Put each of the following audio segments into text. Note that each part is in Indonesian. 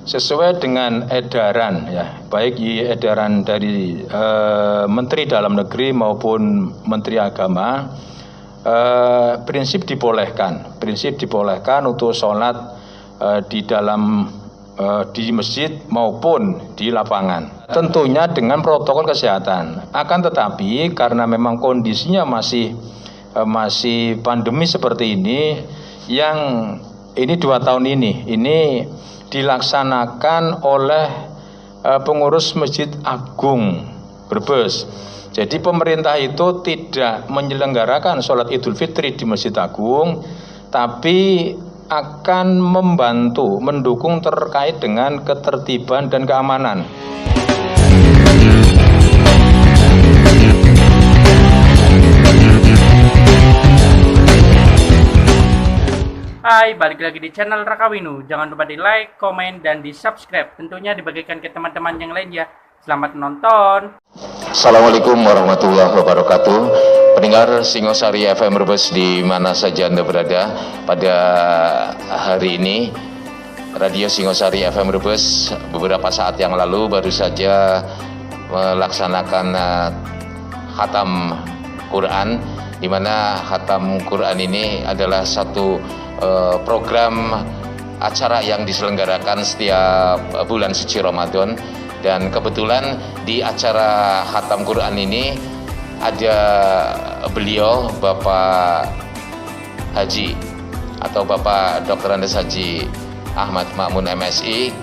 sesuai dengan edaran ya, baik edaran dari Menteri Dalam Negeri maupun Menteri Agama, prinsip dibolehkan untuk sholat di dalam di masjid maupun di lapangan, tentunya dengan protokol kesehatan. Akan tetapi karena memang kondisinya masih pandemi seperti ini, yang ini 2 tahun ini dilaksanakan oleh pengurus Masjid Agung Brebes. Jadi pemerintah itu tidak menyelenggarakan sholat Idul Fitri di Masjid Agung, tapi akan membantu, mendukung terkait dengan ketertiban dan keamanan. Hai, balik lagi di channel Rakawinu. Jangan lupa di like, komen, dan di subscribe. Tentunya dibagikan ke teman-teman yang lain ya. Selamat menonton. Assalamualaikum warahmatullahi wabarakatuh. Pendengar Singosari FM Brebes di mana saja Anda berada, pada hari ini Radio Singosari FM Brebes beberapa saat yang lalu baru saja melaksanakan khatam Quran, di mana khatam Quran ini adalah satu program acara yang diselenggarakan setiap bulan suci Ramadan. Dan kebetulan di acara khatam Quran ini ada beliau, Bapak Haji atau Bapak Dr. Andes Haji Ahmad Ma'mun MSI,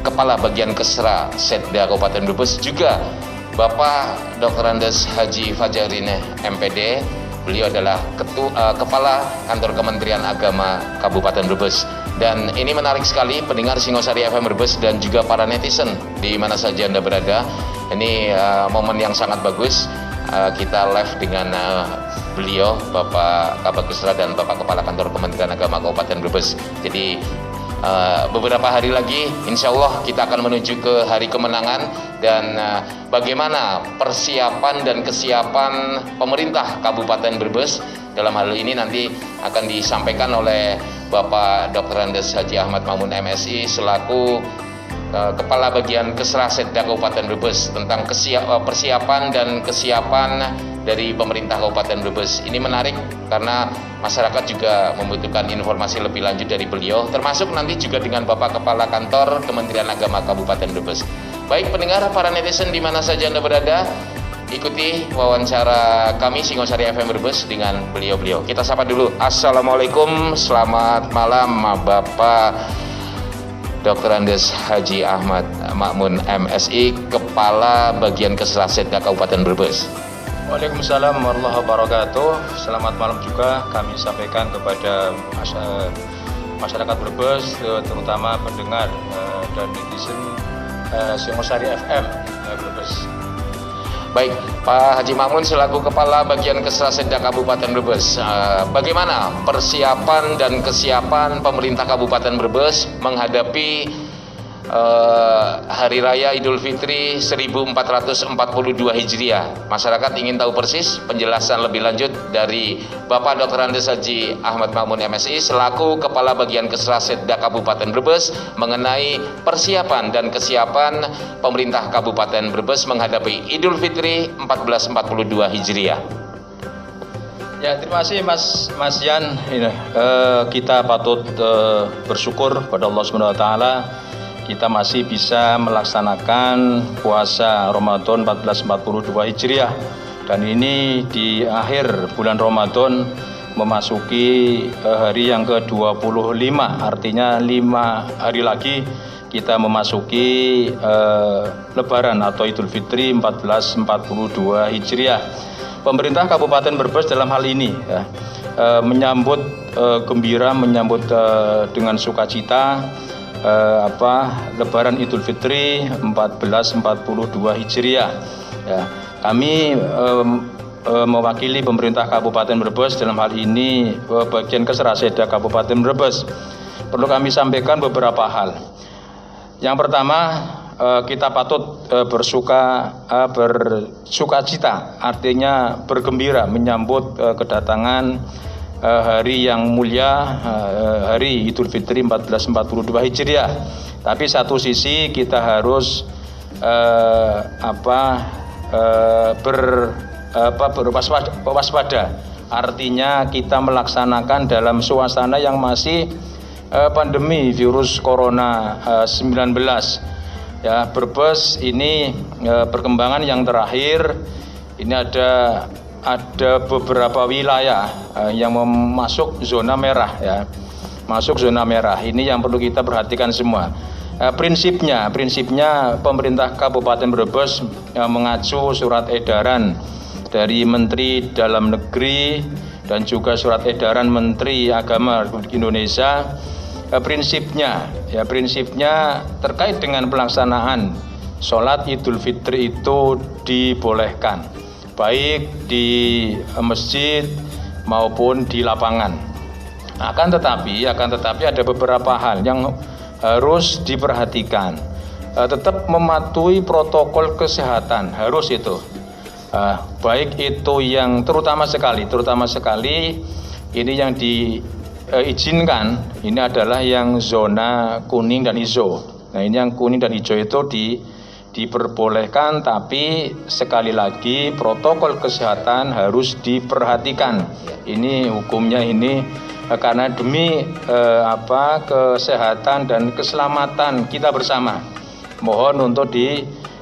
Kepala Bagian Kesra Setda Kabupaten Brebes, juga Bapak Dr. Andes Haji Fajarin MPD. Beliau adalah Kepala Kantor Kementerian Agama Kabupaten Brebes. Dan ini menarik sekali pendengar Singosari FM Brebes dan juga para netizen di mana saja Anda berada. Ini momen yang sangat bagus. Kita live dengan beliau, Bapak Kabag Kesra dan Bapak Kepala Kantor Kementerian Agama Kabupaten Brebes. Jadi beberapa hari lagi insya Allah kita akan menuju ke hari kemenangan. Dan bagaimana persiapan dan kesiapan pemerintah Kabupaten Brebes dalam hal ini nanti akan disampaikan oleh Bapak Dr. Andes Haji Ahmad Ma'mun MSI selaku Kepala Bagian Kesra Setda Kabupaten Brebes tentang persiapan dan kesiapan dari pemerintah Kabupaten Brebes. Ini menarik karena masyarakat juga membutuhkan informasi lebih lanjut dari beliau, termasuk nanti juga dengan Bapak Kepala Kantor Kementerian Agama Kabupaten Brebes. Baik pendengar, para netizen di mana saja Anda berada, ikuti wawancara kami Singosari FM Brebes dengan beliau-beliau. Kita sapa dulu. Assalamualaikum, selamat malam Bapak Dr. Andes Haji Ahmad Ma'mun MSI, Kepala Bagian Kesra Setda Kabupaten Brebes. Waalaikumsalam warahmatullahi wabarakatuh. Selamat malam juga kami sampaikan kepada masyarakat Brebes, terutama pendengar dan netizen Singosari FM Brebes. Baik, Pak Haji Ma'mun selaku Kepala Bagian Kesra Setda Kabupaten Brebes, bagaimana persiapan dan kesiapan pemerintah Kabupaten Brebes menghadapi Hari Raya Idul Fitri 1442 Hijriah? Masyarakat ingin tahu persis penjelasan lebih lanjut dari Bapak Dr. Andes Haji Ahmad Ma'mun MSI selaku Kepala Bagian Kesra Setda Kabupaten Brebes mengenai persiapan dan kesiapan pemerintah Kabupaten Brebes menghadapi Idul Fitri 1442 Hijriah. Ya, terima kasih Mas Yan. Kita patut bersyukur pada Allah Subhanahu wa taala, kita masih bisa melaksanakan puasa Ramadan 1442 Hijriah, dan ini di akhir bulan Ramadan memasuki hari yang ke-25, artinya 5 hari lagi kita memasuki Lebaran atau Idul Fitri 1442 Hijriah. Pemerintah Kabupaten Brebes dalam hal ini menyambut gembira, menyambut dengan sukacita Lebaran Idul Fitri 1442 Hijriah. Ya, kami mewakili pemerintah Kabupaten Brebes dalam hal ini Bagian Kesra Setda Kabupaten Brebes. Perlu kami sampaikan beberapa hal. Yang pertama, kita patut bersukacita, artinya bergembira menyambut kedatangan hari yang mulia, hari Idul Fitri 1442 Hijriah, Tapi satu sisi kita harus berwaspada. Artinya kita melaksanakan dalam suasana yang masih pandemi virus corona 19. Ya, Brebes ini perkembangan yang terakhir ini ada beberapa wilayah yang masuk zona merah, ya. Masuk zona merah. Ini yang perlu kita perhatikan semua. Prinsipnya pemerintah Kabupaten Brebes mengacu surat edaran dari Menteri Dalam Negeri dan juga surat edaran Menteri Agama Republik Indonesia. Prinsipnya terkait dengan pelaksanaan sholat Idul Fitri itu dibolehkan, baik di masjid maupun di lapangan. Akan tetapi ada beberapa hal yang harus diperhatikan. Tetap mematuhi protokol kesehatan, harus itu. Baik itu yang terutama sekali ini yang diizinkan ini adalah yang zona kuning dan hijau. Nah, ini yang kuning dan hijau itu diperbolehkan, tapi sekali lagi protokol kesehatan harus diperhatikan. Ini hukumnya ini karena demi kesehatan dan keselamatan kita bersama. Mohon untuk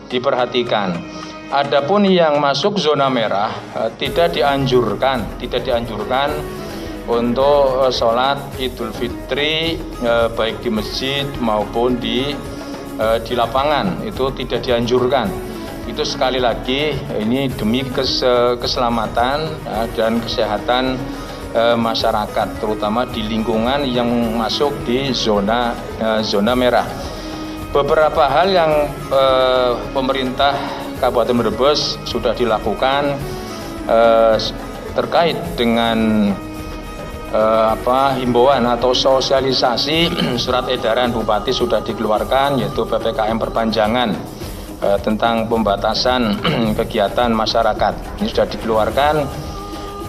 diperhatikan. Adapun yang masuk zona merah tidak dianjurkan untuk sholat Idul Fitri baik di masjid maupun di lapangan, itu tidak dianjurkan. Itu sekali lagi ini demi keselamatan dan kesehatan masyarakat, terutama di lingkungan yang masuk di zona merah. Beberapa hal yang pemerintah Kabupaten Brebes sudah dilakukan terkait dengan himbauan atau sosialisasi. Surat edaran Bupati sudah dikeluarkan, yaitu PPKM perpanjangan tentang pembatasan kegiatan masyarakat. Ini sudah dikeluarkan.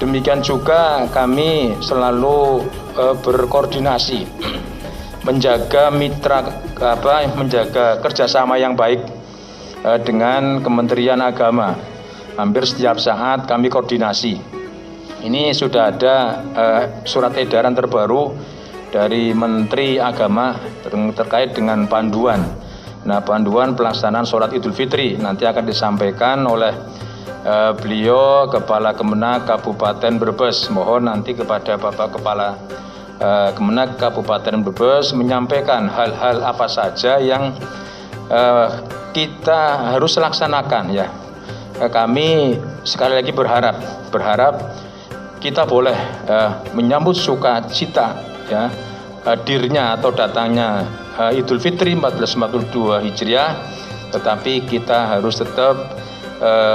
Demikian juga kami selalu berkoordinasi menjaga menjaga kerjasama yang baik dengan Kementerian Agama. Hampir setiap saat kami koordinasi. Ini sudah ada surat edaran terbaru dari Menteri Agama terkait dengan panduan. Nah, panduan pelaksanaan sholat Idul Fitri nanti akan disampaikan oleh beliau Kepala Kemenak Kabupaten Brebes. Mohon nanti kepada Bapak Kepala Kemenak Kabupaten Brebes menyampaikan hal-hal apa saja yang kita harus laksanakan, ya. Kami sekali lagi berharap kita boleh menyambut sukacita, ya, hadirnya atau datangnya Idul Fitri 1442 Hijriah, tetapi kita harus tetap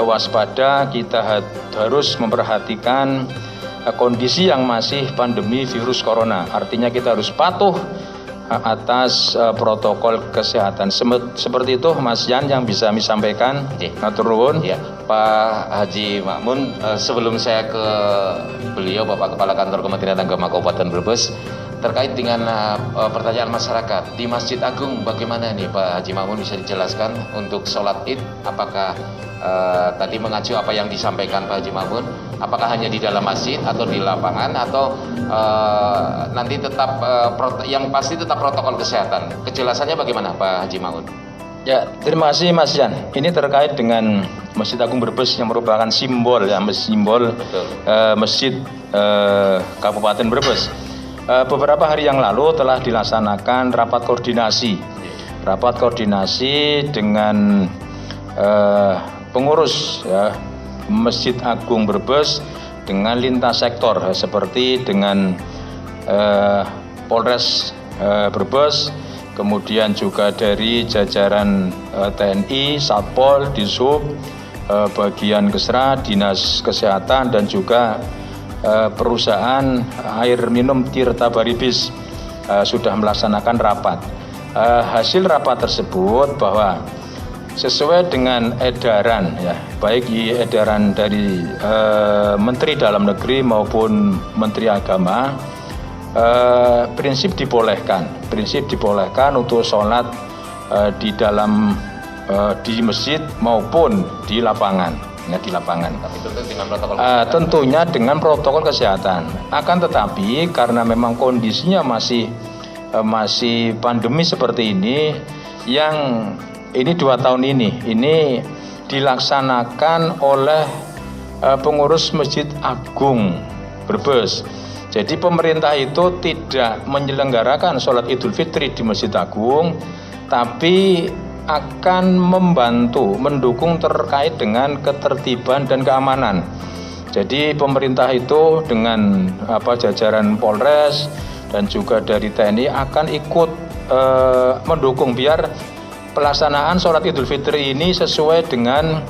waspada, kita harus memperhatikan kondisi yang masih pandemi virus corona. Artinya kita harus patuh atas protokol kesehatan. Seperti itu Mas Yan yang bisa kami sampaikan. Matur nuwun. Ya, Pak Haji Makmun, sebelum saya ke beliau Bapak Kepala Kantor Kementerian Agama Kabupaten Brebes, terkait dengan pertanyaan masyarakat di Masjid Agung, bagaimana nih Pak Haji Makmun, bisa dijelaskan untuk sholat Id? Apakah tadi mengacu apa yang disampaikan Pak Haji Makmun, apakah hanya di dalam masjid atau di lapangan, atau nanti tetap yang pasti tetap protokol kesehatan? Kejelasannya bagaimana Pak Haji Makmun? Ya, terima kasih Mas Yan. Ini terkait dengan Masjid Agung Brebes yang merupakan simbol, ya, simbol masjid Kabupaten Brebes. Beberapa hari yang lalu telah dilaksanakan rapat koordinasi dengan pengurus, ya, Masjid Agung Brebes dengan lintas sektor, seperti dengan Polres Brebes, kemudian juga dari jajaran TNI, Satpol, Dishub, bagian Kesra, Dinas Kesehatan, dan juga perusahaan air minum Tirta Baribis sudah melaksanakan rapat. Hasil rapat tersebut bahwa sesuai dengan edaran, ya, baik edaran dari Menteri Dalam Negeri maupun Menteri Agama, prinsip dibolehkan untuk sholat di dalam di masjid maupun di lapangan, ya, di lapangan. Tapi tentu dengan protokol tentunya dengan protokol kesehatan. Akan tetapi karena memang kondisinya masih pandemi seperti ini, yang ini 2 tahun ini dilaksanakan oleh pengurus Masjid Agung Brebes. Jadi pemerintah itu tidak menyelenggarakan sholat Idul Fitri di Masjid Agung, tapi akan mendukung terkait dengan ketertiban dan keamanan. Jadi pemerintah itu dengan jajaran Polres dan juga dari TNI akan ikut mendukung biar pelaksanaan sholat Idul Fitri ini sesuai dengan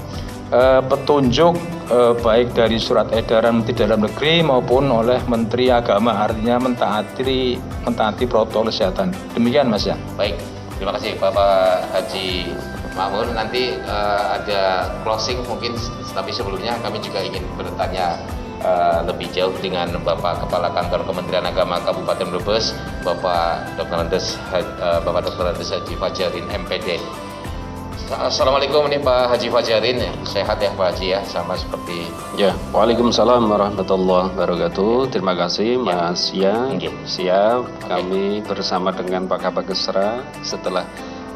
petunjuk baik dari surat edaran Menteri Dalam Negeri maupun oleh Menteri Agama, artinya mentaati protokol kesehatan. Demikian Mas ya. Baik, terima kasih Bapak Haji Makmur. Nanti ada closing mungkin, tapi sebelumnya kami juga ingin bertanya lebih jauh dengan Bapak Kepala Kantor Kementerian Agama Kabupaten Brebes, Bapak Dr. Andes Haji Fajarin MPD. Assalamualaikum, ini Pak Haji Fajarin, sehat ya Pak Haji ya, sama seperti ya. Waalaikumsalam warahmatullahi wabarakatuh. Terima kasih Mas ya. Siap. Kami bersama dengan Pak Kabakesra setelah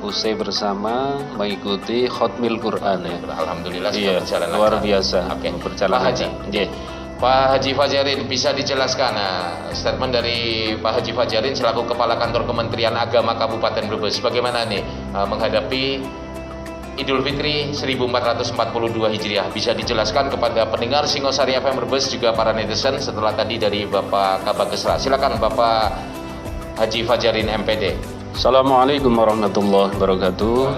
usai bersama mengikuti Khotmil Quran ya. Alhamdulillah sudah berjalan luar biasa. Berjalan Pak Haji. Pak Haji Fajarin, bisa dijelaskan statement dari Pak Haji Fajarin selaku Kepala Kantor Kementerian Agama Kabupaten Brebes, bagaimana nih menghadapi Idul Fitri 1442 Hijriah? Bisa dijelaskan kepada pendengar Singosari FM Brebes juga para netizen setelah tadi dari Bapak Kabakesra. Silakan Bapak Haji Fajarin MPD. Assalamualaikum warahmatullahi wabarakatuh.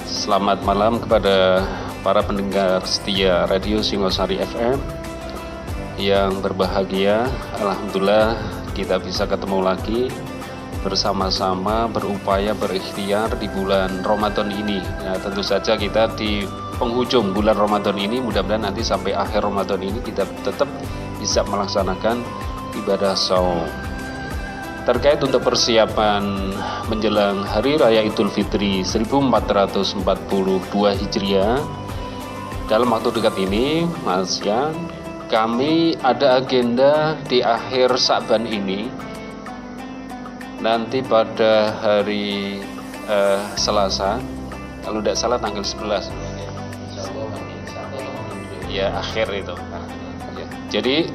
Selamat malam kepada para pendengar setia Radio Singosari FM yang berbahagia. Alhamdulillah kita bisa ketemu lagi bersama-sama berupaya berikhtiar di bulan Ramadan ini. Ya, tentu saja kita di penghujung bulan Ramadan ini, mudah-mudahan nanti sampai akhir Ramadan ini kita tetap bisa melaksanakan ibadah shaum. Terkait untuk persiapan menjelang Hari Raya Idul Fitri 1442 Hijriah, dalam waktu dekat ini, Mas Yan, kami ada agenda di akhir Sa'ban ini. Nanti pada hari Selasa, kalau tidak salah tanggal 11 ya, akhir itu ya. Jadi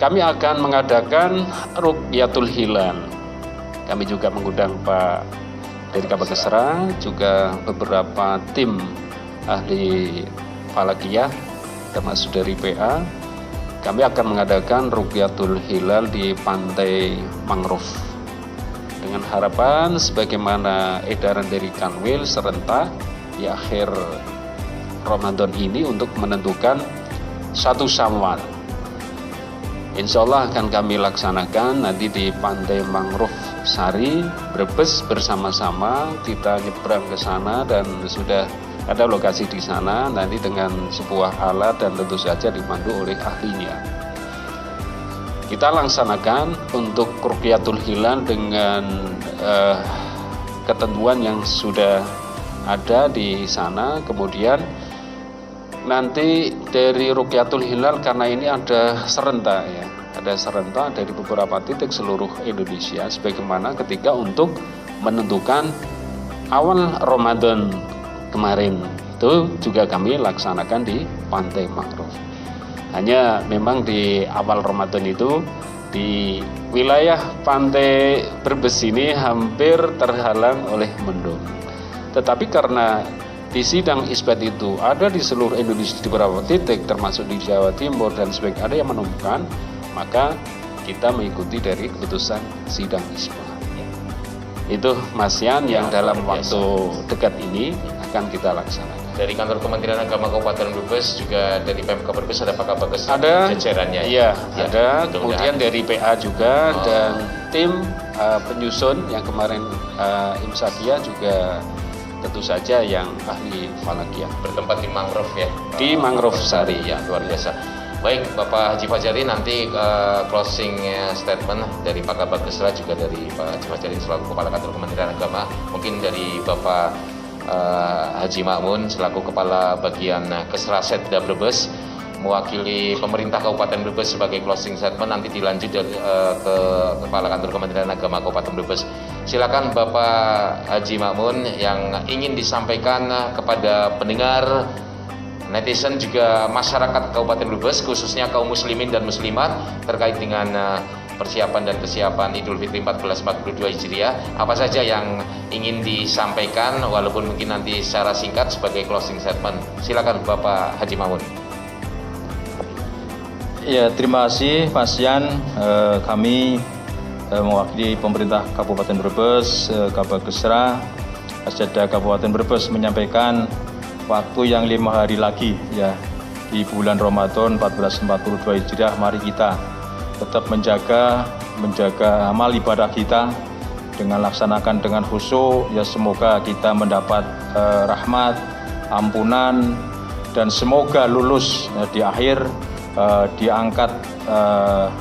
kami akan mengadakan Rukyatul Hilal. Kami juga mengundang Pak dari Kabakesra, juga beberapa tim ahli falakiyah termasuk dari PA. Kami akan mengadakan Rukyatul Hilal di Pantai Mangrove dengan harapan sebagaimana edaran dari Kanwil serentak di akhir Ramadan ini untuk menentukan 1 Syawal. Insya Allah akan kami laksanakan nanti di Pantai Mangrove Sari, Brebes, bersama-sama kita nyebrang ke sana dan sudah ada lokasi di sana nanti dengan sebuah alat dan tentu saja dipandu oleh ahlinya. Kita laksanakan untuk Rukyatul Hilal dengan ketentuan yang sudah ada di sana. Kemudian nanti dari Rukyatul Hilal, karena ini ada serentak ya, ada serentak dari beberapa titik seluruh Indonesia, sebagaimana ketika untuk menentukan awal Ramadan kemarin itu juga kami laksanakan di Pantai Mangrove. Hanya memang di awal Ramadan itu di wilayah Pantai Brebes ini hampir terhalang oleh mendung. Tetapi karena di sidang isbat itu ada di seluruh Indonesia di beberapa titik termasuk di Jawa Timur dan sebagainya ada yang menemukan, maka kita mengikuti dari keputusan sidang isbat. Itu Mas Yan yang dalam waktu dekat ini akan kita laksanakan. Dari Kantor Kementerian Agama Kabupaten Brebes juga dari Pemkab Brebes ada Pak Kabakesra ada jajarannya. Iya, ya, ada. Kemudian dari PA juga dan tim penyusun yang kemarin Imsakia juga tentu saja yang ahli falakiyah bertempat di Mangrove ya. Di Mangrove Sari ya, luar biasa. Baik, Bapak Haji Fajari, nanti closing statement dari Pak Kabakesra juga dari Pak Haji Fajari selaku Kepala Kantor Kementerian Agama, mungkin dari Bapak Haji Makmun selaku Kepala Bagian Kesra Setda Brebes mewakili pemerintah Kabupaten Brebes sebagai closing statement, nanti dilanjut ke Kepala Kantor Kementerian Agama Kabupaten Brebes. Silakan Bapak Haji Makmun yang ingin disampaikan kepada pendengar, netizen juga masyarakat Kabupaten Brebes, khususnya kaum muslimin dan muslimat terkait dengan persiapan dan kesiapan Idul Fitri 1442 Hijriah. Apa saja yang ingin disampaikan, walaupun mungkin nanti secara singkat sebagai closing statement. Silakan Bapak Haji Makmun. Ya, terima kasih Mas Yan. Kami mewakili pemerintah Kabupaten Brebes, Kabakesra, Setda Kabupaten Brebes menyampaikan waktu yang 5 hari lagi ya di bulan Ramadan 1442 Hijriah, mari kita tetap menjaga amal ibadah kita dengan laksanakan dengan khusyuk ya, semoga kita mendapat rahmat, ampunan, dan semoga lulus di akhir diangkat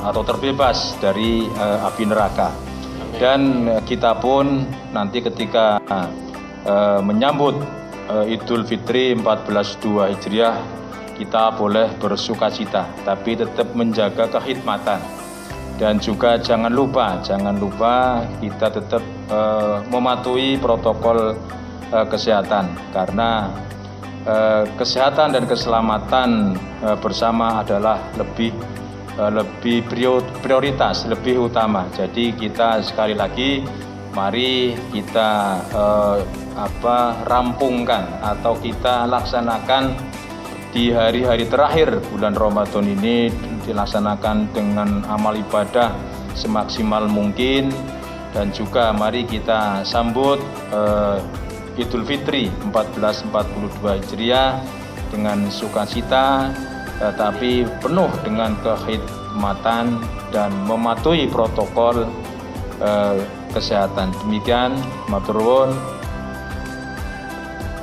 atau terbebas dari api neraka. Dan kita pun nanti ketika menyambut Idul Fitri 1442 Hijriah, kita boleh bersukacita, tapi tetap menjaga kekhidmatan. Dan juga jangan lupa kita tetap mematuhi protokol kesehatan, karena kesehatan dan keselamatan bersama adalah lebih prioritas, lebih utama. Jadi kita sekali lagi mari kita rampungkan atau kita laksanakan di hari-hari terakhir bulan Ramadan ini, dilaksanakan dengan amal ibadah semaksimal mungkin. Dan juga mari kita sambut Idul Fitri 1442 Hijriah dengan sukacita, tapi penuh dengan kekhidmatan dan mematuhi protokol kesehatan. Demikian, matur nuwun.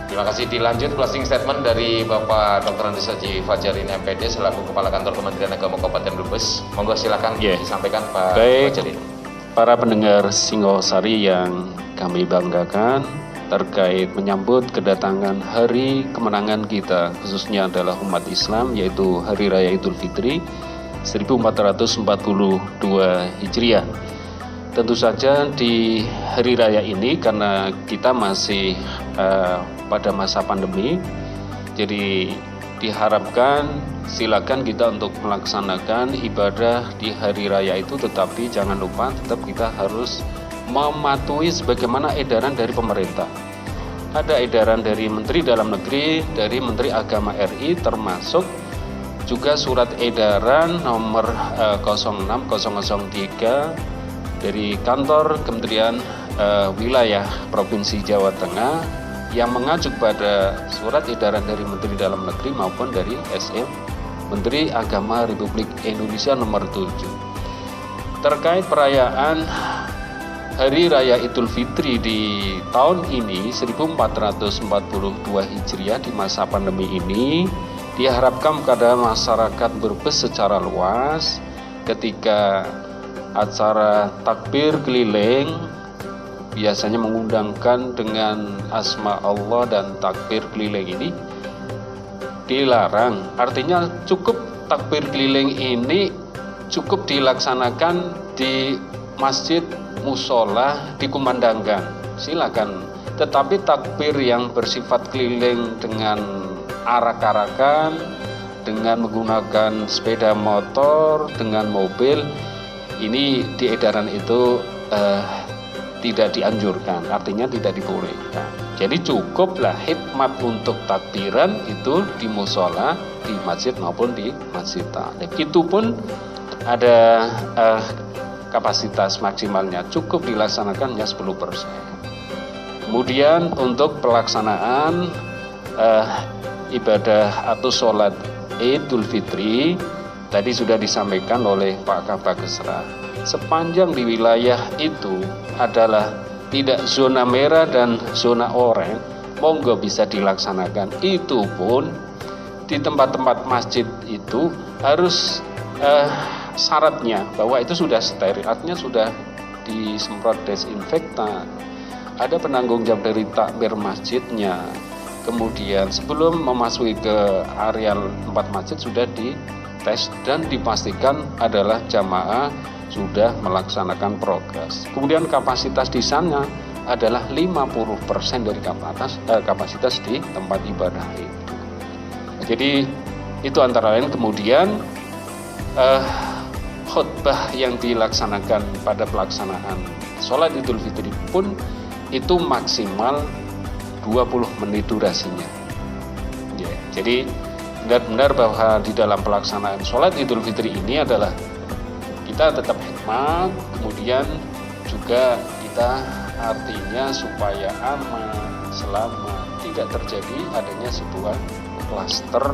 Terima kasih. Dilanjut closing statement dari Bapak Dr. Andes Haji Fajari MPD selaku Kepala Kantor Kementerian Agama Kabupaten Brebes. Monggo silakan disampaikan Pak Fajari. Para pendengar Singosari yang kami banggakan, terkait menyambut kedatangan hari kemenangan kita, khususnya adalah umat Islam, yaitu Hari Raya Idul Fitri 1442 Hijriah. Tentu saja di hari raya ini, karena kita masih pada masa pandemi, jadi diharapkan silakan kita untuk melaksanakan ibadah di hari raya itu, tetapi jangan lupa tetap kita harus mematuhi sebagaimana edaran dari pemerintah. Ada edaran dari Menteri Dalam Negeri, dari Menteri Agama RI, termasuk juga surat edaran nomor 06003 dari Kantor Kementerian Wilayah Provinsi Jawa Tengah yang mengacu pada surat edaran dari Menteri Dalam Negeri maupun dari SM Menteri Agama Republik Indonesia nomor 7 terkait perayaan Hari Raya Idul Fitri di tahun ini 1442 Hijriah di masa pandemi ini. Diharapkan kepada masyarakat Brebes secara luas ketika acara takbir keliling biasanya mengundangkan dengan asma Allah, dan takbir keliling ini dilarang. Artinya cukup takbir keliling ini cukup dilaksanakan di masjid, musola, dikumandangkan, silakan. Tetapi takbir yang bersifat keliling dengan arak-arakan, dengan menggunakan sepeda motor, dengan mobil, ini di edaran itu tidak dianjurkan, artinya tidak dibolehkan. Jadi cukuplah hikmat untuk takbiran itu di musola, di masjid maupun di masjid taklim. Itu pun ada kapasitas maksimalnya, cukup dilaksanakannya 10%. Kemudian untuk pelaksanaan ibadah atau sholat Idul Fitri tadi sudah disampaikan oleh Pak Kabakesra. Sepanjang di wilayah itu adalah tidak zona merah dan zona oranye, monggo bisa dilaksanakan. Itu pun di tempat-tempat masjid itu harus syaratnya bahwa itu sudah steril, artinya sudah disemprot desinfektan, ada penanggung jawab dari takmir masjidnya, kemudian sebelum memasuki ke area tempat masjid sudah dites dan dipastikan adalah jamaah sudah melaksanakan progres. Kemudian kapasitas di sana adalah 50% dari kapasitas di tempat ibadah itu. Jadi itu antara lain. Kemudian khutbah yang dilaksanakan pada pelaksanaan sholat Idul Fitri pun itu maksimal 20 menit durasinya. Ya, jadi benar-benar bahwa di dalam pelaksanaan sholat Idul Fitri ini adalah kita tetap hikmat, kemudian juga kita artinya supaya aman, selamat, tidak terjadi adanya sebuah klaster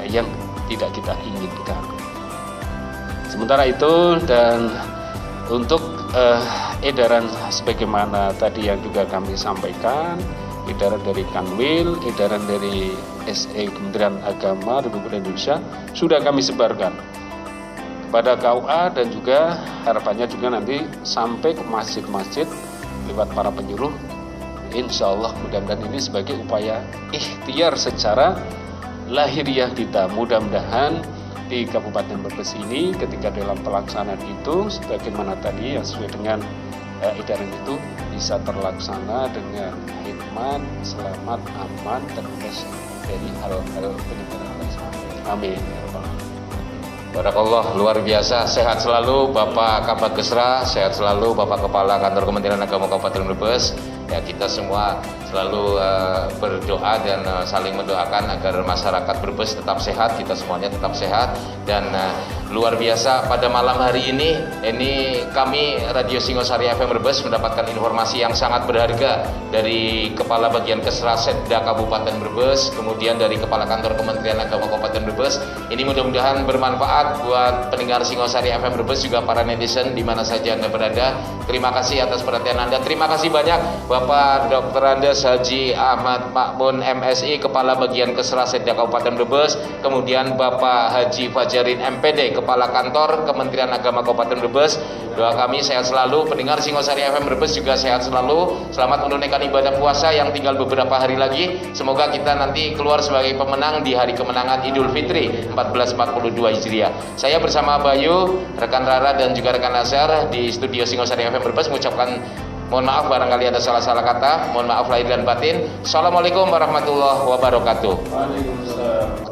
yang tidak kita inginkan. Sementara itu, dan untuk edaran sebagaimana tadi yang juga kami sampaikan, edaran dari Kanwil, edaran dari SE Kementerian Agama Republik Indonesia sudah kami sebarkan kepada KUA dan juga harapannya juga nanti sampai ke masjid-masjid lewat para penyuluh. Insya Allah mudah-mudahan ini sebagai upaya ikhtiar secara lahiriah kita. Mudah-mudahan di Kabupaten Brebes ini ketika dalam pelaksanaan itu sebagaimana tadi yang sesuai dengan edaran itu bisa terlaksana dengan hikmat, selamat, aman, terbebas dari hal-hal penyebaran. Amin. Barakallah, luar biasa. Sehat selalu Bapak Kabag Gesra, sehat selalu Bapak Kepala Kantor Kementerian Agama Kabupaten Brebes. Ya, kita semua selalu berdoa dan saling mendoakan agar masyarakat Brebes tetap sehat, kita semuanya tetap sehat. Dan luar biasa pada malam hari ini kami Radio Singosari FM Brebes mendapatkan informasi yang sangat berharga dari Kepala Bagian Kesra Setda Kabupaten Brebes, kemudian dari Kepala Kantor Kementerian Agama Kabupaten Brebes. Ini mudah-mudahan bermanfaat buat pendengar Singosari FM Brebes, juga para netizen di mana saja Anda berada. Terima kasih atas perhatian Anda. Terima kasih banyak Bapak Dr. Andes Haji Ahmad Makmun MSI, Kepala Bagian Kesra Setda Kabupaten Brebes, kemudian Bapak Haji Fajarin MPD, Kepala Kantor Kementerian Agama Kabupaten Brebes. Doa kami sehat selalu, pendengar Singosari FM Brebes juga sehat selalu. Selamat menunaikan ibadah puasa yang tinggal beberapa hari lagi. Semoga kita nanti keluar sebagai pemenang di hari kemenangan Idul Fitri 1442 Hijriah. Saya bersama Bayu, rekan Rara dan juga rekan Azhar di studio Singosari FM Brebes mengucapkan mohon maaf barangkali ada salah-salah kata. Mohon maaf lahir dan batin. Assalamualaikum warahmatullahi wabarakatuh. Waalaikumsalam.